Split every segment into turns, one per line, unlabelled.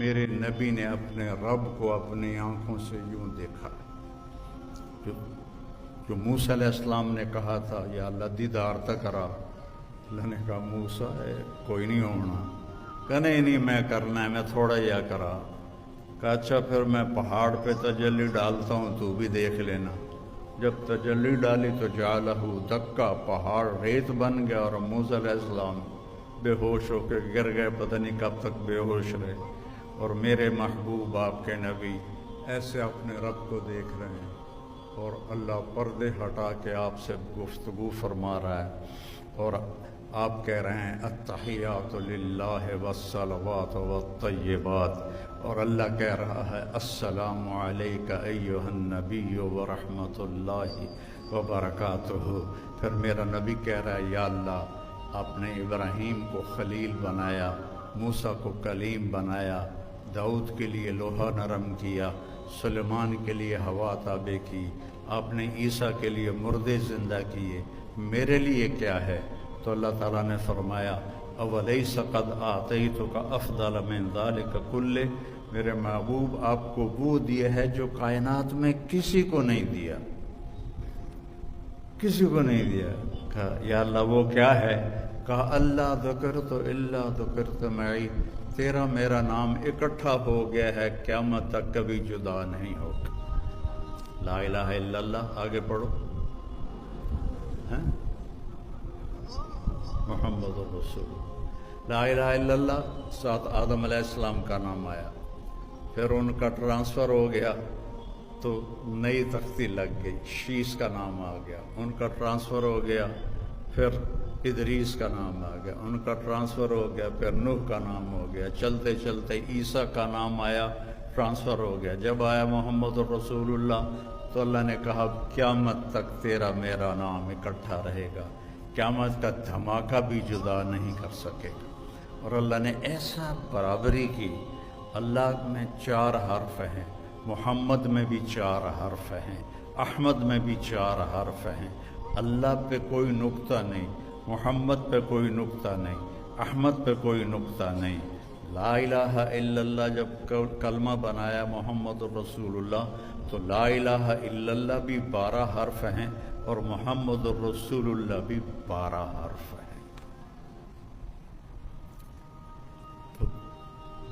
میرے نبی نے اپنے رب کو اپنی آنکھوں سے یوں دیکھا جو موسیٰ علیہ السلام نے کہا تھا یا اللہ دیدار تک کرا. اللہ نے کہا موسیٰ کوئی نہیں ہونا. کہا نہیں میں کرنا ہے, میں تھوڑا یا کرا. کہا اچھا پھر میں پہاڑ پہ تجلی ڈالتا ہوں تو بھی دیکھ لینا. جب تجلی ڈالی تو جعلہ دکا, پہاڑ ریت بن گیا اور موسیٰ علیہ السلام بے ہوش ہو کے گر گئے, پتہ نہیں کب تک بے ہوش رہے. اور میرے محبوب آپ کے نبی ایسے اپنے رب کو دیکھ رہے ہیں اور اللہ پردے ہٹا کے آپ سے گفتگو فرما رہا ہے اور آپ کہہ رہے ہیں التحیات للہ والصلوات والطیبات, اور اللہ کہہ رہا ہے السلام علیک ایھا النبی ورحمۃ اللہ وبرکاتہ. پھر میرا نبی کہہ رہا ہے یا اللہ آپ نے ابراہیم کو خلیل بنایا, موسیٰ کو کلیم بنایا, داؤد کے لیے لوہا نرم کیا, سلیمان کے لیے ہوا تابع کی, آپ نے عیسیٰ کے لیے مردے زندہ کیے, میرے لیے کیا ہے؟ تو اللہ تعالیٰ نے فرمایا اولیس قد آتیتک افضل من ذلک کلہ, میرے محبوب آپ کو وہ دیا ہے جو کائنات میں کسی کو نہیں دیا, کسی کو نہیں دیا. کہا یا اللہ وہ کیا ہے؟ کہا اللہ ذکرت الا ذکرت معی, تیرا میرا نام اکٹھا ہو گیا ہے, قیامت تک کبھی جدا نہیں ہوگا. لا الہ الا اللہ. آگے پڑھو. محمد رسول. لا الہ الا اللہ ساتھ آدم علیہ السلام کا نام آیا, پھر ان کا ٹرانسفر ہو گیا تو نئی تختی لگ گئی, شیش کا نام آ گیا. ان کا ٹرانسفر ہو گیا, پھر ادریس کا نام آ گیا. ان کا ٹرانسفر ہو گیا, پھر نوح کا نام ہو گیا. چلتے چلتے عیسیٰ کا نام آیا, ٹرانسفر ہو گیا. جب آیا محمد رسول اللہ تو اللہ نے کہا قیامت تک تیرا میرا نام اکٹھا رہے گا, قیامت کا دھماکہ بھی جدا نہیں کر سکے گا. اور اللہ نے ایسا برابری کی. اللہ میں 4 حرف ہیں, محمد میں بھی 4 حرف ہیں, احمد میں بھی 4 حرف ہیں. اللہ پہ کوئی نقطہ نہیں, محمد پہ کوئی نقطہ نہیں, احمد پہ کوئی نقطہ نہیں. لا الہ الا اللہ جب کلمہ بنایا محمد الرسول اللہ تو لا الہ الا اللہ بھی 12 حرف ہیں اور محمد الرسول اللہ بھی 12 حرف ہیں.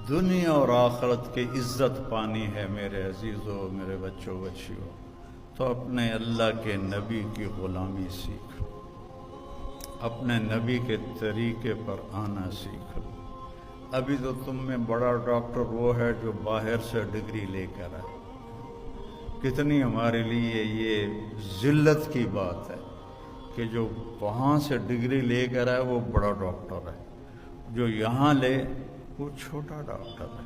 دنیا اور آخرت کی عزت پانی ہے میرے عزیزوں, میرے بچوں بچیوں, تو اپنے اللہ کے نبی کی غلامی سیکھ, اپنے نبی کے طریقے پر آنا سیکھ. ابھی تو تم میں بڑا ڈاکٹر وہ ہے جو باہر سے ڈگری لے کر آئے. کتنی ہمارے لیے یہ ذلت کی بات ہے کہ جو وہاں سے ڈگری لے کر آئے وہ بڑا ڈاکٹر ہے, جو یہاں لے وہ چھوٹا ڈاکٹر ہے.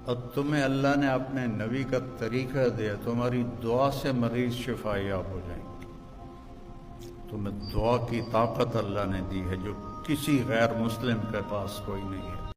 اور تمہیں اللہ نے اپنے نبی کا طریقہ دیا, تمہاری دعا سے مریض شفا یاب ہو جائیں گے. تمہیں دعا کی طاقت اللہ نے دی ہے جو کسی غیر مسلم کے پاس کوئی نہیں ہے.